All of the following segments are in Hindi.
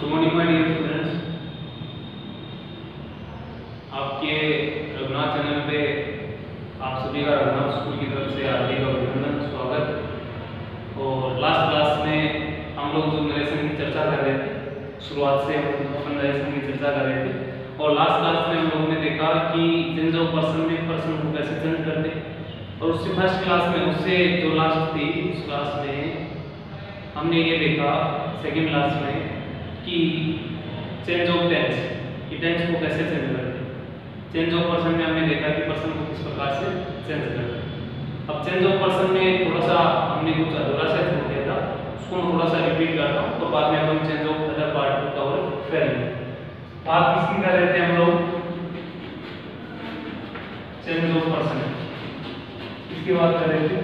Good morning my dear students. आपके रघुनाथ चैनल पे आप सभी का रघुनाथ स्कूल की तरफ से हार्दिक अभिनंदन, स्वागत। और लास्ट क्लास में हम लोग जो नरेशन की चर्चा कर रहे थे, शुरुआत से हम नरेशन की चर्चा कर रहे थे और लास्ट क्लास में हम लोगों ने देखा कि चेंज ऑफ पर्सन में पर्सन को कैसे चेंज करते। और उससे फर्स्ट क्लास में, उससे जो लास्ट थी उस क्लास में हमने ये देखा, सेकेंड क्लास में, कि चेंज ऑफ टेंस, कि टेंस को कैसे चेंज करते। चेंज ऑफ पर्सन में हमने देखा कि पर्सन को किस प्रकार से चेंज करते। अब चेंज ऑफ पर्सन में थोड़ा सा हमने कुछ अधूरा सा छोड़ दिया था, उसको मैं थोड़ा सा रिपीट करता हूँ तो बाद में हम चेंज ऑफ अदर पार्ट को कवर करेंगे। बात किसकी कर रहे थे हम लोग? चेंज ऑफ पर्सन, इसकी बात कर रहे थे,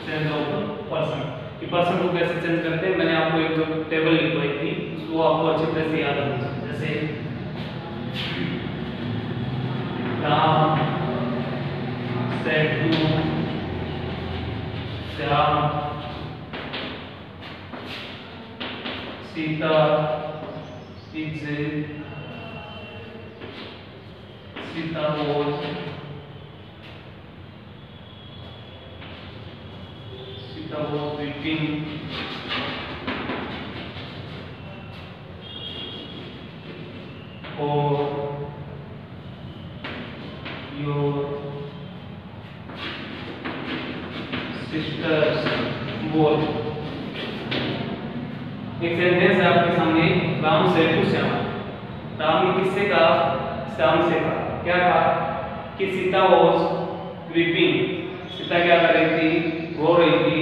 चेंज ऑफ पर्सन कि पर्सन को कैसे चेंज करते हैं। मैंने आपको एक जो टेबल लिखवाई थी उसको आपको अच्छी तरह से याद रखना चाहिए। जैसे Ram said to Shyam, Sita is, Sita was, Sita was weeping, और your sisters both। एक सेंटेंस है आपके सामने, राम से टू श्याम। राम ने किससे कहा? श्याम से कहा। क्या कहा? कि सीता वॉज वीपिंग, सीता क्या कर रही थी? रो रही थी।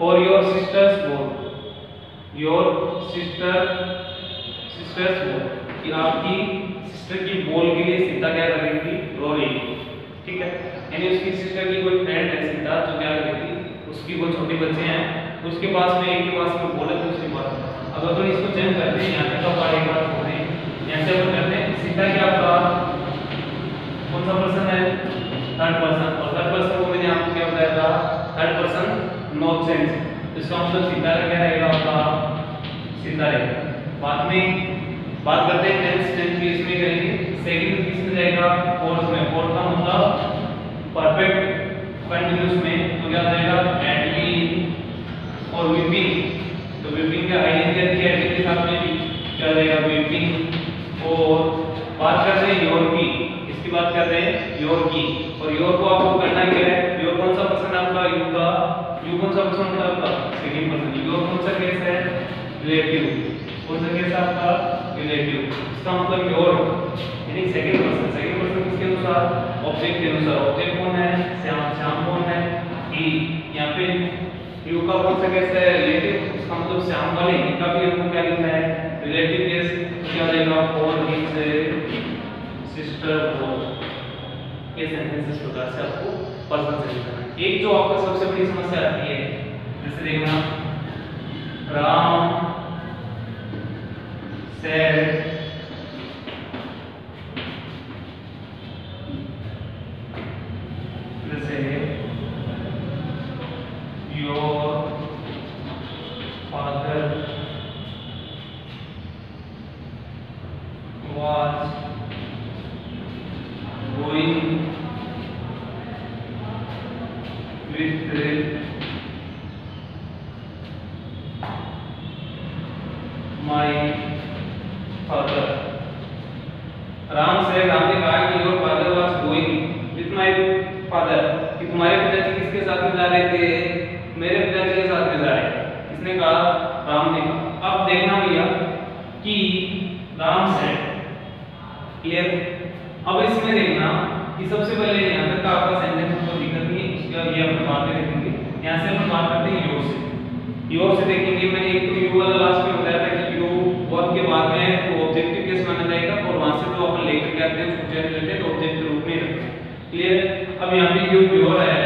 और your sisters both, your sisters both, कि आपकी सिस्टर की बोल के लिए सीता क्या कर रही थी? रो रही थी। ठीक है, यानी उसकी सिस्टर की कोई फ्रेंड है सीता, जो क्या कर रही थी, उसकी वो छोटे बच्चे हैं, उसके पास में, एक के पास में बोला तो उसके पास। अब अपन इसको चेंज करते हैं, यहाँ तक का एक बार छोड़ दें, यहाँ से अपन करते हैं सीता क्या आपका कौन सा पर्सन है? Third person. और थर्ड पर्सन को मैंने आपको क्या बताया था? Third person no change. तो इसका मतलब सीता का क्या रहेगा? आपका सीता रहेगा। बाद में बात करते हैं टेंस। टेंस भी इसमें करेंगे। सेकंड किस में जाएगा? फोर्थ में। फोर्थ का मतलब परफेक्ट कंटीन्यूअस में तो क्या जाएगा? एट बी और वीपिंग। तो वीपिंग का आईएनजी के साथ में भी क्या जाएगा? वीपिंग। और बात करते हैं योर की, इसकी बात करते हैं योर की। और योर को आपको करना क्या है? योर कौन सा पर्सन आपका? यू का। यू कौन सा पर्सन है आपका? Second person. योर कौन सा केस है? रिलेटिव। कौन सा केस है आपका? रिलेटिव। इसका मतलब योर यानी सेकंड पर्सन। सेकंड पर्सन किसके अनुसार? ऑब्जेक्ट के अनुसार। ऑब्जेक्ट कौन है? श्याम। श्याम कौन है? ही। यहाँ पे यू का कौन सा केस है? रिलेटिव। इसका मतलब श्याम वाले ही का भी हमको क्या लिखना है? Relative case. तो क्या जाएगा? For his sister both. ये सेंटेंस इस प्रकार से आपको पर्सन से लिखना है। एक जो आपको सबसे बड़ी समस्या आती है, जैसे देखना, राम said जैसे your father was going with my father। Ram ने कहा कि your father was going with my father, कि तुम्हारे पिताजी किसके साथ में जा रहे थे? मेरे पिताजी के साथ में जा रहे थे। किसने कहा? राम ने कहा। अब देखना भैया कि राम से क्लियर। अब इसमें देखना कि सबसे पहले यहाँ तक का आपका सेंटेंस को दिक्कत नहीं है, इसका ये अपन बाद में देखेंगे। यहाँ से अपन बात करते हैं योर से। योर से देखेंगे, मैंने एक तो यू वाला लास्ट में बताया था कि यू वर्ब के बाद में तो ऑब्जेक्टिव केस माना जाएगा और वहां से जो अपन लेकर के आते हैं उसको चेंज करते हैं तो ऑब्जेक्ट के रूप में रखते हैं। क्लियर। अब यहाँ पे जो योर है,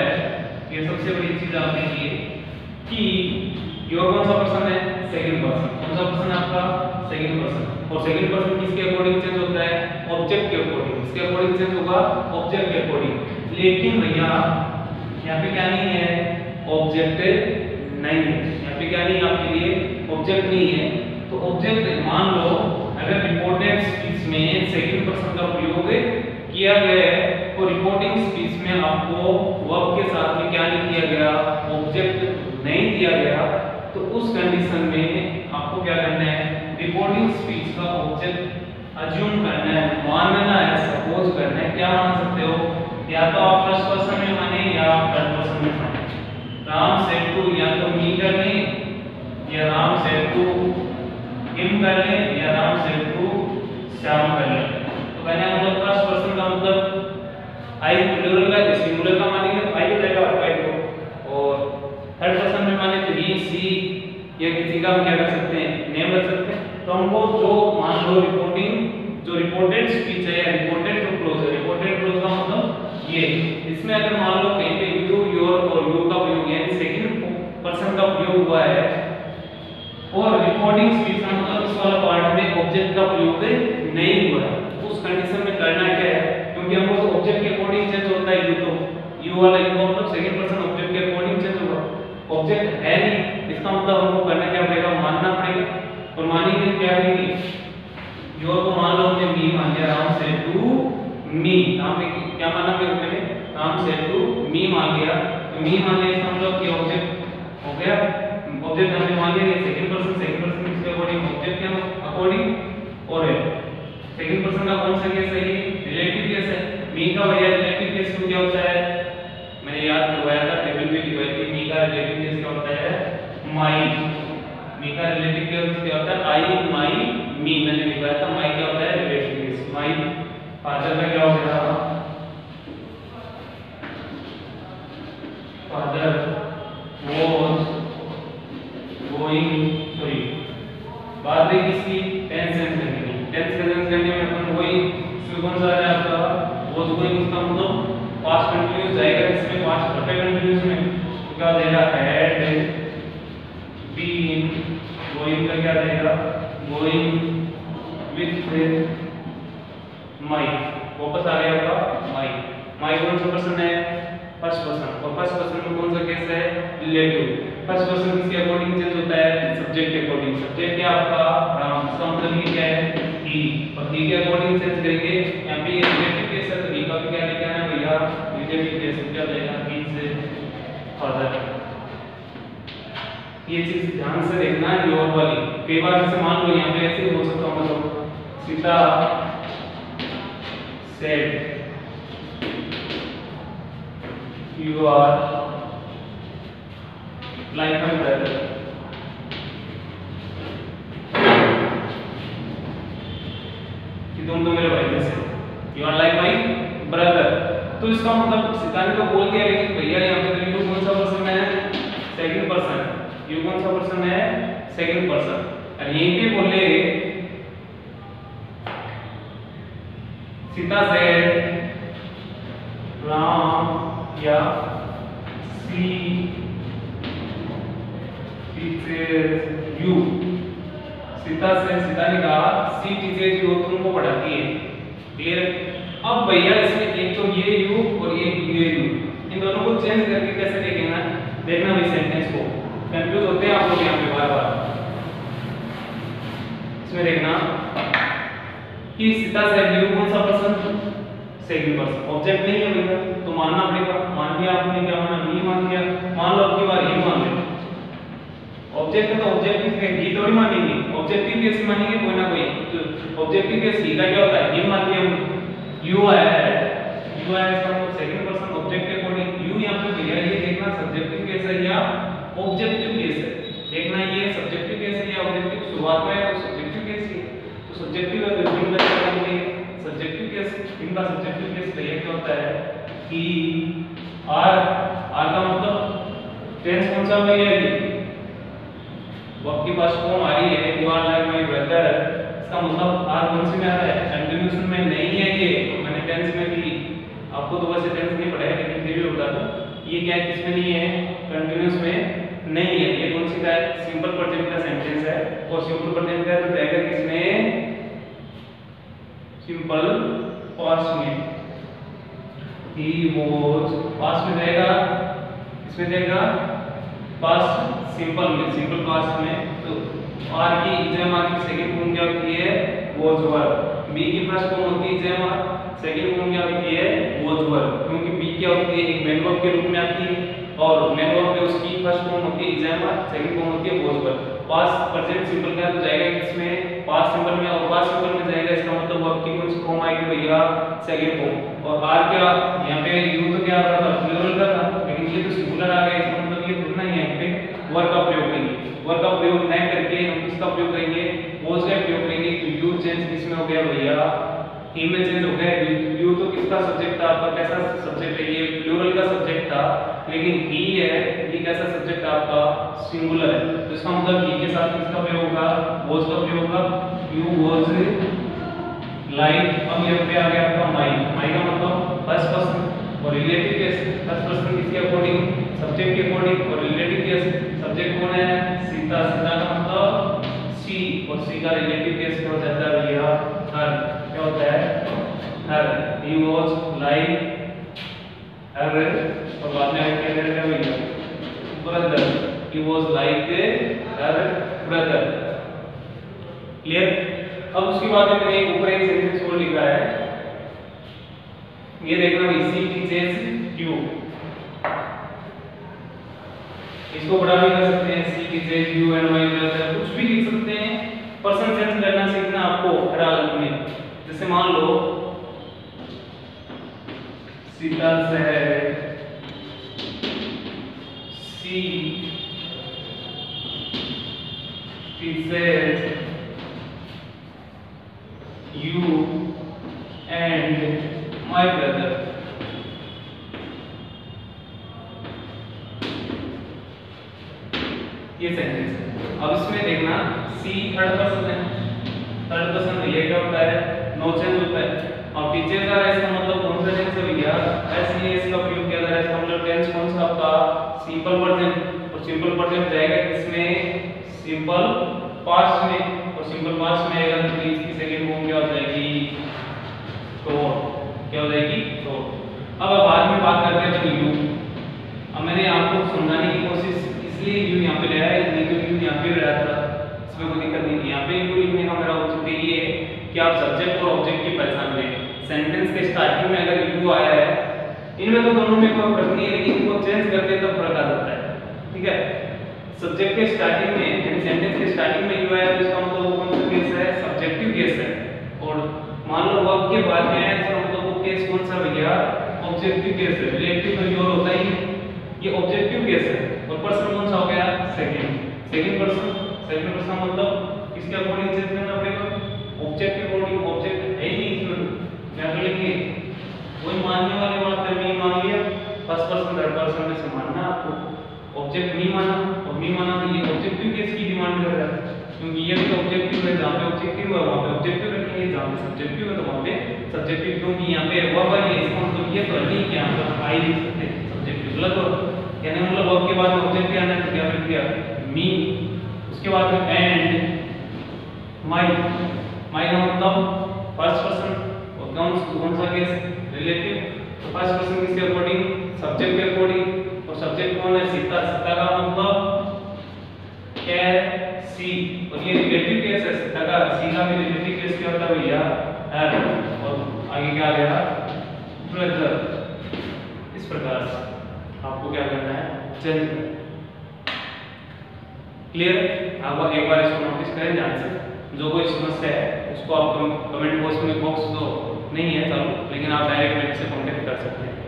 ये सबसे बड़ी चीज आपने की है कि योर कौन सा पर्सन है? Second person. कौन सा पर्सन आपका? Second person. और सेकंड पर्सन किसके अकॉर्डिंग चेंज होता है? ऑब्जेक्ट के अकॉर्डिंग। किसके अकॉर्डिंग चेंज होगा? ऑब्जेक्ट के अकॉर्डिंग। लेकिन भैया यहाँ पे क्या नहीं है? ऑब्जेक्ट नहीं है। यहाँ पे क्या नहीं है? आपके लिए ऑब्जेक्ट नहीं है। तो ऑब्जेक्ट मान लो अगर रिपोर्टेड स्पीच में सेकंड पर्सन का प्रयोग किया गया है तो रिपोर्टिंग स्पीच में आपको वर्ब के साथ में क्या नहीं दिया गया, ऑब्जेक्ट नहीं दिया गया, तो उस कंडीशन में आपको क्या करना है, रिपोर्टिंग स्पीच का ऑब्जेक्ट अज्यूम करना है, मानना है, सपोज करना है। क्या मान सकते हो, या तो आप फर्स्ट पर्सन में माने या आप थर्ड पर्सन में माने। राम सेड टू या तो मी कर लें या राम सेड टू हिम कर लें या राम सेड टू श्याम कर लें। तो कहने का मतलब फर्स्ट पर्सन का मतलब आई प्लूरल का, सिंगुलर का मानेंगे तो आई हो जाएगा आई को, और थर्ड पर्सन में माने तो ही सी या किसी का हम क्या कर सकते हैं, नेम रख सकते हैं। तो हमको जो मान लो जो रिपोर्टेड स्पीच है या रिपोर्टेड जो क्लोज है, रिपोर्टेड क्लोज का मतलब ये, इसमें अगर मान लो कहीं पे यू, योर और यू का प्रयोग यानी सेकंड पर्सन का प्रयोग हुआ है और रिपोर्टिंग स्पीच का मतलब इस वाला पार्ट में ऑब्जेक्ट का प्रयोग नहीं हुआ है, उस कंडीशन में करना क्या है, क्योंकि हमको तो ऑब्जेक्ट के अकॉर्डिंग चेंज होता है, यू वाला यू मतलब सेकंड पर्सन ऑब्जेक्ट के अकॉर्डिंग चेंज होगा, ऑब्जेक्ट है नहीं, इसका मतलब हमको करना क्या पड़ेगा, मानना पड़ेगा। और मानेंगे क्या करेंगे, योर को मान लो हमने मी मान लिया, राम से टू मी, नाम में क्या माना मैंने, राम से टू मी मान लिया, तो मी मान लिया इसका मतलब कि ऑब्जेक्ट हो गया, ऑब्जेक्ट हमने मान लिया सेकंड पर्सन इसके अकॉर्डिंग ऑब्जेक्ट के अकॉर्डिंग, और सेकंड पर्सन का कौन सा केस है, रिलेटिव केस है। मी का भैया रिलेटिव केस में क्या होता है, मैंने याद करवाया था, टेबल में लिखवाई थी, मी का रिलेटिव केस क्या होता है, माई, मी का रिलेटिव केस क्या होता है, आई माई मी, मैंने लिखवाया था, माई क्या होता है रिलेटिव केस, माई। फादर का क्या हो गया, फादर वाज गोइंग, सॉरी बात रही किसकी, टेंस सेंस करने की, टेंस का सेंस करने में अपन वही इसमें कौन सा आ रहा है आपका, वाज गोइंग, इसका मतलब पास्ट कंटीन्यूअस जाएगा, इसमें पास्ट परफेक्ट कंटीन्यूअस में तो क्या देगा, हैड बीन, गोइंग का क्या देगा, गोइंग विद माई, वापस आ गया आपका माई। माई कौन सा पर्सन है, फर्स्ट पर्सन, और फर्स्ट पर्सन में कौन सा केस है, रिलेटिव। फर्स्ट पर्सन किसके अकॉर्डिंग चेंज होता है, सब्जेक्ट के अकॉर्डिंग, सब्जेक्ट क्या आपका राम, इसका मतलब ये क्या है ही, और ही के अकॉर्डिंग चेंज करेंगे, यहाँ पे ये रिलेटिव केस है तो ही का भी क्या लेके आना भैया, रिलेटिव केस क्या देगा, ही से फादर। ये चीज ध्यान से देखना, योर वाली, कई बार जैसे मान लो यहाँ पे ऐसे हो सकता है, मतलब Sita said you are like my brother, कि तुम तो मेरे भाई जैसे, you are like my brother। तो इसका मतलब सीता ने तो बोल दिया, लेकिन भैया यहाँ पे यू कौन सा पर्सन है, सेकंड पर्सन, यू कौन सा पर्सन है, सेकंड पर्सन, और यहीं पे बोले सीता said राम या सी टीचर्स यू, सीता ने कहा सी टीचर्स यू, तुमको पढ़ाती है, क्लियर। अब भैया इसमें एक तो ये यू और ये यू, इन दोनों को चेंज करके कैसे देखेंगे, देखना भाई सेंटेंस को, कंफ्यूज होते हैं आप लोग यहाँ पे बार बार। इसमें देखना कि सीता से यू कौन सा पर्सन, सेकंड पर्सन, ऑब्जेक्ट नहीं है भैया तो मानना पड़ेगा, मान लिया आपने, क्या माना, नहीं मान लिया, मान लो आपकी बार ही मान लो, ऑब्जेक्ट है तो ऑब्जेक्टिव ही थोड़ी मानेंगे, ऑब्जेक्टिव कैसे मानेंगे, कोई ना कोई, तो ऑब्जेक्टिव केस ही का क्या होता है, ये मान लिया यू आया इसका मतलब सेकंड पर्सन ऑब्जेक्ट के अकॉर्डिंग, यू यहाँ पे भैया ये देखना सब्जेक्टिव केस है या ऑब्जेक्टिव केस है, देखना ये सब्जेक्टिव केस है या ऑब्जेक्टिव, शुरुआत में है तो सब्जेक्टिव केस है, तो सब्जेक्टिव है तो इन का क्या करेंगे, सब्जेक्टिव केस, इनका सब्जेक्टिव केस भैया क्या होता है कि आर का मतलब टेंस कौन सा भैया, वो आपके पास फॉर्म आ रही है, you are like my brother, इसका मतलब आर कौन से में आ रहा है, कंटीन्यूअस में नहीं है, ये मैंने टेंस में भी आपको तो वैसे टेंस नहीं पढ़ाया लेकिन फिर भी बता दूं, ये क्या है, किसमें नहीं है, कंटीन्यूअस में नहीं है, ये कौन सी का है, सिंपल प्रेजेंट का सेंटेंस है, और सिंपल प्रेजेंट का तो जाएगा किसमें, सिंपल पास्ट में, ही वाज पास्ट में जाएगा, इसमें जाएगा पास्ट सिंपल में, सिंपल पास्ट में, तो आर की इजेमा की सेकंड फॉर्म क्या होती है? वोल्ट्जबर्ग। बी की फर्स्ट फॉर्म होती है इजेमा, सेकंड फॉर्म क्या होती है? वोल्ट्जबर्ग। क्योंकि बी क्या होती है? एक मेन वर्ब के रूप में आती है और मेन वर्ब में उसकी फर्स्ट फॉर्म होती है इजेमा, सेकंड फॉर्म होती है वोल्ट्जबर्ग। पास्ट प्रेजेंट सिंपल क्या तो जाएगा इसमें पास्ट सिंपल में, और पास्ट सिंपल में जाएगा इसका मतलब वर्ब की कौन सी फॉर्म आएगी भैया? Second form. और आर क्या यहाँ पे यू तो क्या आ रहा था? प्लूरल का था, लेकिन ये तो सिंगुलर आ गया, इसका मतलब ये थोड़ा ना यहाँ पे वर्ब का प्रयोग करेंगे। वर्ब का प्रयोग न करके हम किसका प्रयोग करेंगे? वॉज का प्रयोग करेंगे। तो यू चेंज किसमें हो गया भैया? ही में चेंज हो गया। यू तो किसका सब्जेक्ट था आपका? कैसा सब्जेक्ट है? ये प्लूरल का सब्जेक्ट था, लेकिन ही है, ये कैसा सब्जेक्ट है आपका? सिंगुलर है। तो इसका मतलब ही के साथ किसका प्रयोग होगा? वॉज का प्रयोग होगा। You was like. अब यहाँ पे आ गया आपका माई। माई का मतलब फर्स्ट पर्सन और रिलेटिव केस। फर्स्ट पर्सन किसके अकॉर्डिंग? सब्जेक्ट के अकॉर्डिंग। और रिलेटिव केस सब्जेक्ट कौन है? सीता। सीता का मतलब सी, और सी का रिलेटिव केस क्या हो जाता है भैया? हर। क्या होता है? हर। ही वाज लाइक हर, और बाद में क्या करेगा भैया? Brother. He was like her brother. Clear? अब उसके बाद मैंने एक ऊपर एक सेंटेंस और लिखा है, ये देखना, सी टीचर्स यू। इसको बड़ा भी कर सकते हैं, C teaches you and my brother, कुछ भी लिख सकते हैं। पर्सन सेंस करना सीखना आपको हर हालत में। जैसे मान लो सीता से C teaches you and my brother। ये सेंटेंस है। अब इसमें देखना, सी थर्ड पर्सन है। थर्ड पर्सन भैया क्या होता है? नो चेंज होता है। और टीचर का इसका मतलब कौन सा टेंस है भैया? एस का प्रयोग किया जा रहा है। इसका मतलब टेंस कौन सा आपका? Simple present. और सिंपल प्रेजेंट जाएगा किसमें? सिंपल पास्ट में। और सिंपल पास्ट में आएगा तो इसकी सेकंड फॉर्म क्या हो जाएगी? तो क्या हो जाएगी? तो अब बाद में बात करते हैं तो यू। अब मैंने आपको समझाने की कोशिश इसलिए यू यहाँ पे ले आया, नहीं तो यू यहाँ पे रहा था, इसमें कोई दिक्कत नहीं है। यहाँ पे यू लिखने का मेरा उद्देश्य ये है कि आप सब्जेक्ट और ऑब्जेक्ट की पहचान लें। सेंटेंस के स्टार्टिंग में अगर यू आया है, इनमें तो दोनों में कोई फर्क नहीं है, लेकिन इनको चेंज करते तब फर्क आ जाता है। ठीक है? सब्जेक्ट के स्टार्टिंग में, यानी सेंटेंस के स्टार्टिंग में यू आया तो इसका मतलब वो कौन सा केस है? सब्जेक्टिव केस है। और मान लो वर्ब के बाद में आया, इसका मतलब वो केस कौन सा भैया? ऑब्जेक्टिव केस है। रिलेटिव तो योर होता ही है, ये ऑब्जेक्टिव केस है। और पर्सन कौन सा हो गया? Second person. सेकंड पर्सन मतलब किसके अकॉर्डिंग चेंज करना पड़ेगा? ऑब्जेक्ट के अकॉर्डिंग। ऑब्जेक्ट है ही नहीं इसमें, क्या करेंगे? वही मानने वाले बात है, नहीं मान लिया फर्स्ट पर्सन थर्ड पर्सन में से मानना आपको। ऑब्जेक्ट नहीं माना, और नहीं माना तो ये ऑब्जेक्टिव केस की डिमांड कर रहा है, क्योंकि ये भी तो ऑब्जेक्टिव है। जहाँ पे ऑब्जेक्टिव है वहाँ पे ऑब्जेक्टिव रखेंगे, जहाँ पे सब्जेक्टिव है तो वहाँ पे सब्जेक्टिव। क्योंकि यहाँ पे वर्ब है, इसका मतलब ये तो नहीं कि यहाँ पर आई लिख सकते हैं, सब्जेक्टिव गलत हो। यानी मतलब वर्ब के बाद में ऑब्जेक्ट आना है तो क्या लिख दिया? मी। उसके बाद में एंड माई। माई का मतलब फर्स्ट पर्सन, और कौन सा केस? रिलेटिव। तो फर्स्ट पर्सन किसके अकॉर्डिंग? सब्जेक्ट के अकॉर्डिंग। और सब्जेक्ट कौन है? सीता। सीता का मतलब क्या है? सी। और ये रिलेटिव केस है सीता का। सी का भी रिलेटिव केस क्या होता है भैया? हर। और आगे क्या आ गया? ब्रदर। इस प्रकार से आपको क्या करना है? चेंज करना है। क्लियर? आप एक बार इसको नोटिस करें ध्यान से। जो कोई समस्या है उसको आप कमेंट बॉक्स तो नहीं है चालू, लेकिन आप डायरेक्ट मेरे से कांटेक्ट कर सकते हैं।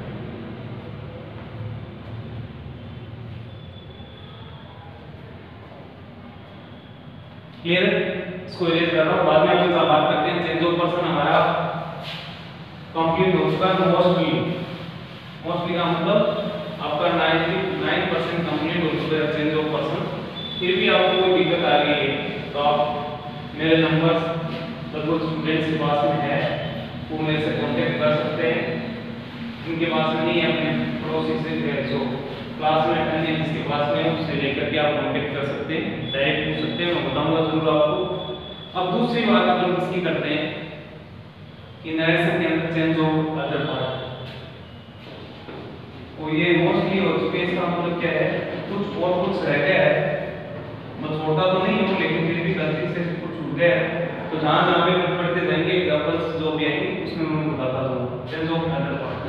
क्लियर है? इसको इरेज कर रहा हूँ, बाद में अपन बात करते हैं। चेंज ऑफ पर्सन हमारा कंप्लीट हो चुका है। मोस्टली का मतलब आपका 99% कंप्लीट हो चुका है चेंज ऑफ पर्सन। फिर भी आपको कोई दिक्कत आ रही है तो आप मेरे नंबर लगभग स्टूडेंट्स के पास में है, वो मेरे से कांटेक्ट कर सकते हैं। जिनके पास में नहीं है अपने पड़ोसी से जो क्लास में अटेंड है जिसके पास में उससे लेकर के आप कांटेक्ट कर सकते हैं, डायरेक्ट पूछ सकते हैं, मैं बताऊंगा जरूर आपको। अब दूसरी बात अपन इसकी करते हैं कि नरेशन के अंदर चेंज ऑफ अदर पार्ट, तो ये मोस्टली हो चुके हैं। इसका मतलब क्या है? कुछ और कुछ रह गया है, मैं छोटा तो नहीं हूँ लेकिन फिर भी जहाँ जहाँ पे पढ़ते जाएंगे एग्जाम्पल्स जो भी आएंगे उसमें मैं बताता हूँ। Change of other part,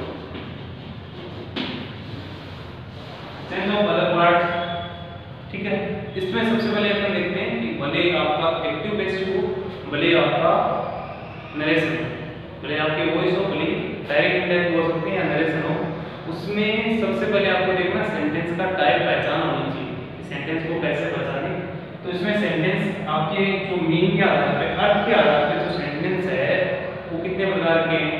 change of other part, ठीक है। इसमें सबसे पहले अपन देखते हैं कि भले आपका एक्टिव पेज हो, भले आपका नरेशन, भले आपके वॉइस हो, भले डायरेक्ट इंटरव्यू हो सकते हैं या नरेशन हो, उसमें सबसे पहले आपको देखना सेंटेंस का टाइप पहचान होनी चाहिए, सेंटेंस को कैसे पहचाने। तो इसमें सेंटेंस आपके जो मीन के आधार पे, अर्थ के आधार पे जो सेंटेंस है वो कितने प्रकार के हैं?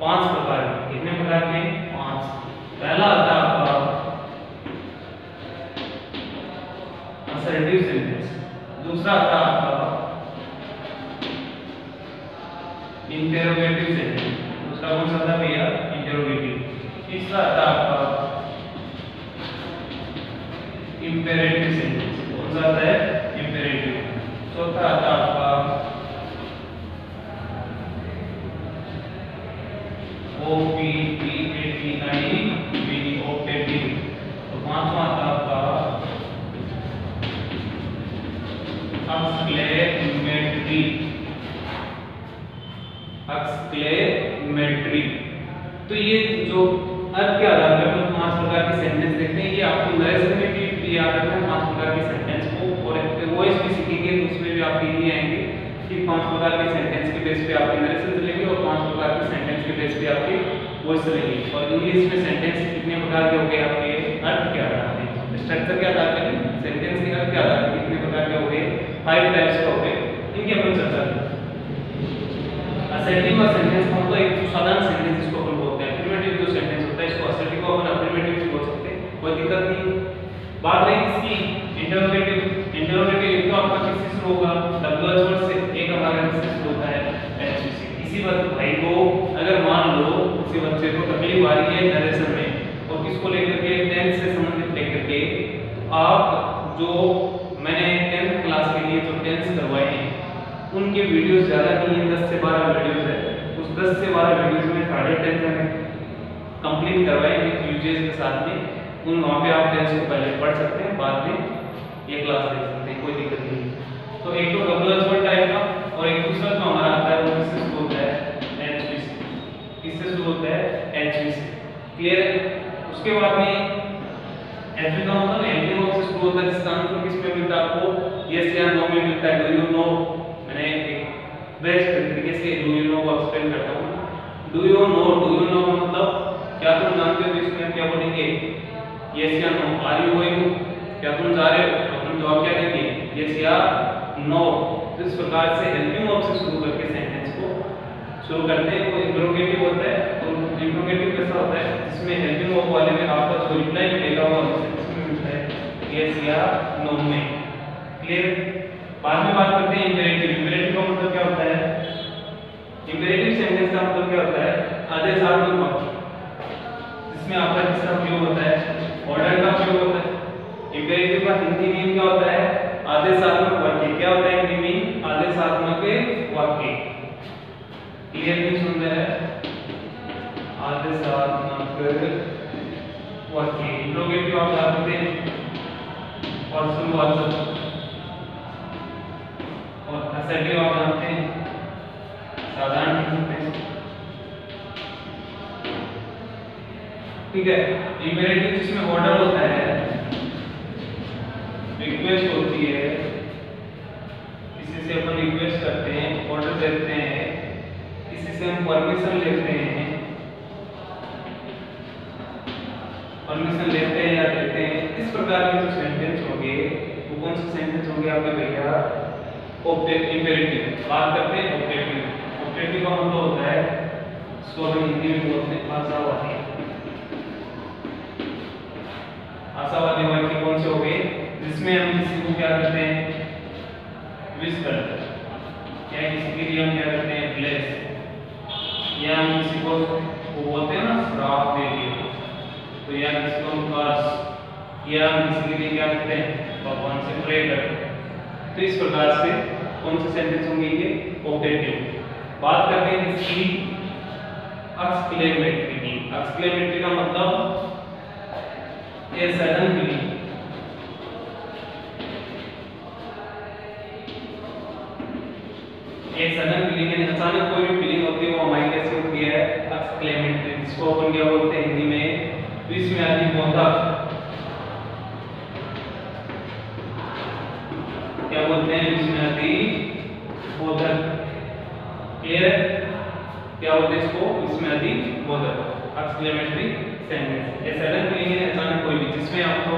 5 प्रकार के। कितने प्रकार के? 5। पहला आता है आपका असर्टिव सेंटेंस, दूसरा आता है आपका इंटरोगेटिव सेंटेंस, दूसरा कौन सा था भैया? इंटरोगेटिव। तीसरा आता है आपका इंपेरेटिव सेंटेंस, कौन सा आता है? इंपेरेटिव। चौथा आता है आपका OPTATIV, ऑप्टेटिव। तो पांचवा आता है आपका एक्सक्लेमेटरी, एक्सक्लेमेटरी। तो ये जो अर्थ के आधार पर हम 5 प्रकार के सेंटेंस देखते हैं, ये आपको नरेशन में भी याद रखना है 5 प्रकार के सेंटेंस को, और वॉइस भी सीखेंगे तो उसमें भी आपके लिए आएंगे कि 5 प्रकार के सेंटेंस के बेस पे आपके नरेशन चलेंगे और 5 प्रकार के सेंटेंस के बेस पे आपके वॉइस चलेंगे। और इंग्लिश में सेंटेंस कितने प्रकार के हो गए आपके? अर्थ के आधार पर, स्ट्रक्चर के आधार पर, सेंटेंस के अर्थ के आधार पर कितने प्रकार के हो गए? 5 टाइप्स के हो गए। इनकी अपन चर्चा करें। असर्टिव का सेंटेंस का मतलब एक साधारण सेंटेंस जिसको अपन बोलते हैं, अफर्मेटिव जो सेंटेंस होता है इसको असर्टिव को अपन अफर्मेटिव भी बोल सकते हैं, कोई दिक्कत नहीं। बात रही इसकी इंटरोगेटिव, इंटरोगेटिव एक तो आपका किससे शुरू होगा? WH वर्ड से, एक हमारा किससे शुरू होता है? HC से। इसी बात भाई को अगर मान लो किसी बच्चे को तकलीफ आ रही है नरेशन में और किसको लेकर के? टेंस से संबंधित लेकर के, आप जो मैंने 10th क्लास के लिए जो टेंस करवाए हैं उनके वीडियोस ज़्यादा नहीं है, 10 से 12 वीडियोस है। उस 10 से 12 वीडियोस में साढ़े 10 मैंने कंप्लीट करवाए विद यूजेस के साथ में। उन वहाँ पे आप टेंस को पहले पढ़ सकते हैं, बाद में ये क्लास देख सकते हैं, कोई दिक्कत नहीं। तो एक तो WH वर्ड टाइप का, और एक दूसरा जो हमारा आता है वो किससे शुरू होता है? HV से। किससे शुरू होता है? HV से। क्लियर है? उसके बाद में HV का मतलब हेल्पिंग वर्ब से शुरू होता है, जिसका आंसर किसमें मिलता है आपको? यस या नो में मिलता है। डू यू नो, मैंने एक बेस्ट तरीके से डू यू नो को एक्सप्लेन करता हूँ। Do you know, do you know मतलब क्या तुम जानते हो? तो इसमें क्या बोलेंगे? यस या नो। आर यू गोइंग, क्या तुम जा रहे हो? तो हम जवाब क्या देंगे? यस या नो। इस प्रकार से हेल्पिंग वर्ब से शुरू करके सेंटेंस को शुरू करते हैं। वो इंट्रोगेटिव होता है। तो इंट्रोगेटिव कैसा होता है? जिसमें हेल्पिंग वर्ब वाले में आपका जो रिप्लाई मिलेगा वो इसमें मिलता है यस या नो में। क्लियर? बाद में बात करते हैं इंपेरेटिव। इंपेरेटिव का मतलब क्या होता है? इंपेरेटिव सेंटेंस का मतलब क्या होता है? आदेशात्मक वाक्य, जिसमें आपका किसका प्रयोग होता है? ऑर्डर का प्रयोग होता है। इंपेरेटिव का हिंदी मीन क्या होता है? आदेशात्मक वाक्य। क्या होता है हिंदी मीन? आदेशात्मक वाक्य। क्लियर नहीं सुन रहे हैं? आदेशात्मक वाक्य। इंट्रोगेटिव आप जानते हैं, पर्सनवाचक, और असर्टिव आप जानते हैं, साधारण सेंटेंस। ठीक है? इंपेरेटिव जिसमें ऑर्डर होता है, रिक्वेस्ट होती है, किसी से अपन रिक्वेस्ट करते हैं, ऑर्डर देते हैं, किसी से हम परमिशन लेते हैं, परमिशन लेते हैं या देते हैं। इस प्रकार के जो सेंटेंस होंगे वो कौन से सेंटेंस होंगे आपके भैया? इंपेरेटिव। बात करते हैं ऑप्टेटिव। ऑप्टेटिव का मतलब होता है, इसको हम हिंदी में बोलते हैं आशावादी। आशावादी वाक्य कौन से हो गए? जिसमें हम किसी को क्या करते हैं? विश करते हैं, या किसी के लिए हम क्या करते हैं? ब्लेस, या हम किसी को वो बोलते हैं ना श्राप दे दिए, तो या किसी को हम कर्स, या हम किसी के लिए क्या करते हैं? भगवान से प्रे करते हैं। तो इस प्रकार से कौन से सेंटेंस होंगे ये? ऑप्टेटिव। बात करते हैं इसकी एक्सक्लेमेटरी की। एक्सक्लेमेटरी का मतलब ये सडनली, एक सडन फीलिंग है, अचानक कोई भी फीलिंग होती है वो हमारी कैसी होती है, एक्सक्लेमेटरी, जिसको अपन क्या बोलते हैं हिंदी में विस्मयादि बोधक, क्या बोलते हैं विस्मयादि बोधक। क्लियर है? क्या बोलते हैं इसको? विस्मयादि बोधक, एक्सक्लेमेटरी सेंटेंस। ये सडन फीलिंग है, अचानक कोई भी जिसमें आपको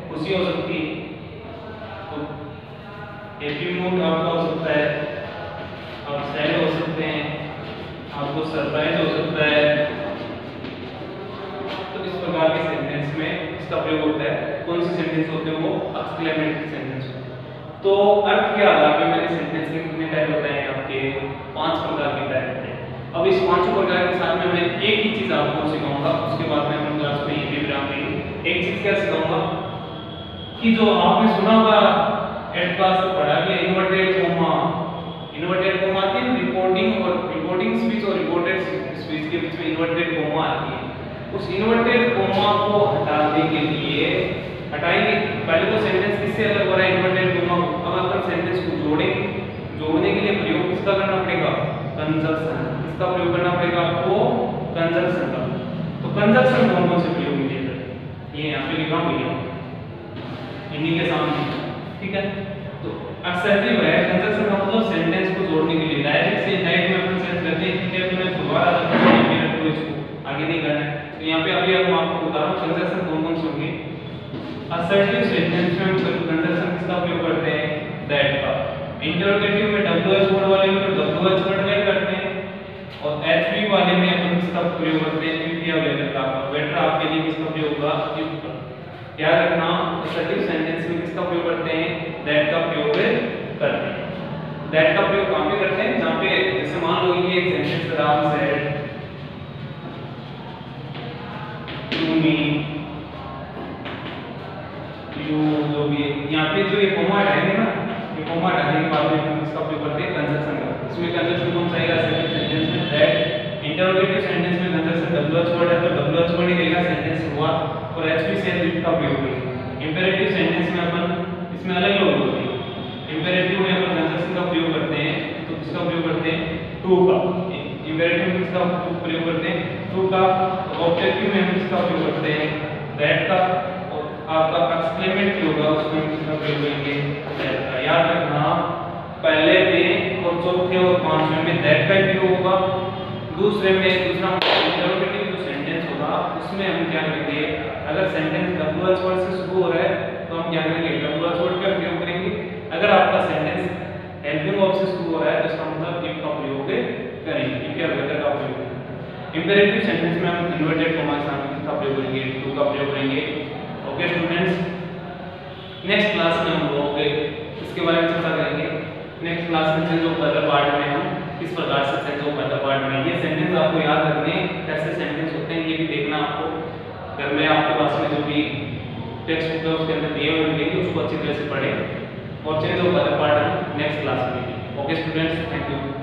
खुशी हो सकती है, तो हैप्पी मूड आपका हो सकता है, आप सैड हो सकते हैं, आपको सरप्राइज हो सकता है, तो इस प्रकार के सेंटेंस में इसका प्रयोग होता है। कौन से सेंटेंस होते हैं? वो एक्सक्लेमेटरी सेंटेंस होते हैं। तो अर्थ के आधार पे मैंने सेंटेंस के कितने टाइप बताए हैं आपके? 5 प्रकार के टाइप होते हैं। अब इस 5 प्रकार के साथ में मैं एक ही चीज आपको सिखाऊंगा, उसके बाद मैं अपनी क्लास में ये भी विराम देंगे। एक चीज क्या सिखाऊंगा कि जो आपने सुना होगा एट क्लास में पढ़ा कि इन्वर्टेड कोमा, इन्वर्टेड कोमा आती है रिपोर्टिंग और रिपोर्टिंग स्पीच और रिपोर्टेड स्पीच के बीच में इन्वर्टेड कोमा आती है। उस इन्वर्टेड कोमा को हटाने के लिए हटाएंगे, पहले तो सेंटेंस किससे अलग हो रहा है? इन्वर्टेड कोमा को। अब अपन सेंटेंस को जोड़ने के लिए प्रयोग किसका करना पड़ेगा? कंजंक्शन। किसका प्रयोग करना पड़ेगा आपको? कंजंक्शन का। तो कंजंक्शन कौन से प्रयोग मिलेगा? ये यहाँ पे लिखा हुआ है इन्हीं के सामने, ठीक है। तो असर्टिव है, कंजंक्शन का मतलब सेंटेंस को जोड़ने के लिए। डायरेक्ट से इनडायरेक्ट में अपन सेंस करते हैं कि मैं दोबारा मेरे को इसको आगे नहीं करना है। तो यहाँ पे अभी अब मैं आपको बता रहा हूँ कंजंक्शन कौन से होंगे। असर्टिव सेंटेंस में हम कंजंक्शन किसका प्रयोग करते हैं? दैट का। इंटरोगेटिव में WH वर्ड वाले में तो WH वर्ड का करते हैं, और HV वाले में अपन किसका प्रयोग करते हैं? if या whether का। बेटर आपके लिए किसका प्रयोग होगा? if का। याद रखना, असर्टिव सेंटेंस में किसका प्रयोग करते हैं? दैट का प्रयोग करते हैं। दैट का प्रयोग कहाँ पे करते हैं? जहाँ पे जैसे मान लो ये एक सेंटेंस है, Ram said to me, you, जो भी यहाँ पे जो ये कोमा हटाएंगे ना, ये कोमा हटाने के बाद में हम इसका प्रयोग करते हैं कंजंक्शन का। इसमें कंजंक्शन कौन सा आएगा? असर्टिव सेंटेंस में दैट। इंटरोगेटिव सेंटेंस में कंजंक्शन WH वर्ड है तो WH वर्ड ही रहेगा, सेंटेंस हुआ, और HV से if का प्रयोग करेंगे। इंपेरेटिव सेंटेंस में अपन इसमें अलग लोग होते हैं। इंपेरेटिव में अपन कंजंक्शन का प्रयोग करते हैं, तो किसका प्रयोग करते हैं? टू का। इंपेरेटिव में किसका प्रयोग करते हैं? टू का। ऑब्जेक्टिव में हम किसका प्रयोग करते हैं? दैट का। और आपका एक्सक्लेमेटरी होगा उसमें हम किसका प्रयोग करेंगे? दैट का। याद रखना, पहले में और चौथे और पांचवें में दैट का प्रयोग होगा, दूसरा इंटरोगेटिव जो सेंटेंस होगा उसमें हम क्या करेंगे? अगर सेंटेंस WH वर्ड से शुरू हो रहा है तो हम क्या करेंगे? WH वर्ड का प्रयोग करेंगे। अगर आपका सेंटेंस हेल्पिंग वर्ब से शुरू हो रहा है तो इसका मतलब if का प्रयोग करेंगे, if या whether का प्रयोग करेंगे। इंपेरेटिव सेंटेंस में हम इन्वर्टेड कोमा के साथ किसका प्रयोग करेंगे? टू का प्रयोग करेंगे। ओके स्टूडेंट्स, नेक्स्ट क्लास में हम लोग इसके बारे में चर्चा करेंगे। नेक्स्ट क्लास में सेंटेंस ऑफ अदर पार्ट में हम किस प्रकार से सेंटेंस ऑफ अदर पार्ट में ये सेंटेंस आपको याद रखने, कैसे सेंटेंस होते हैं ये भी देखना आपको। घर में आपके पास में जो भी टेक्स्ट बुक है उसके अंदर दिए हुए मिलेंगे, उसको अच्छी तरह से पढ़ें। और चेंज ऑफ अदर पार्ट हम नेक्स्ट क्लास में। Okay students, thank you.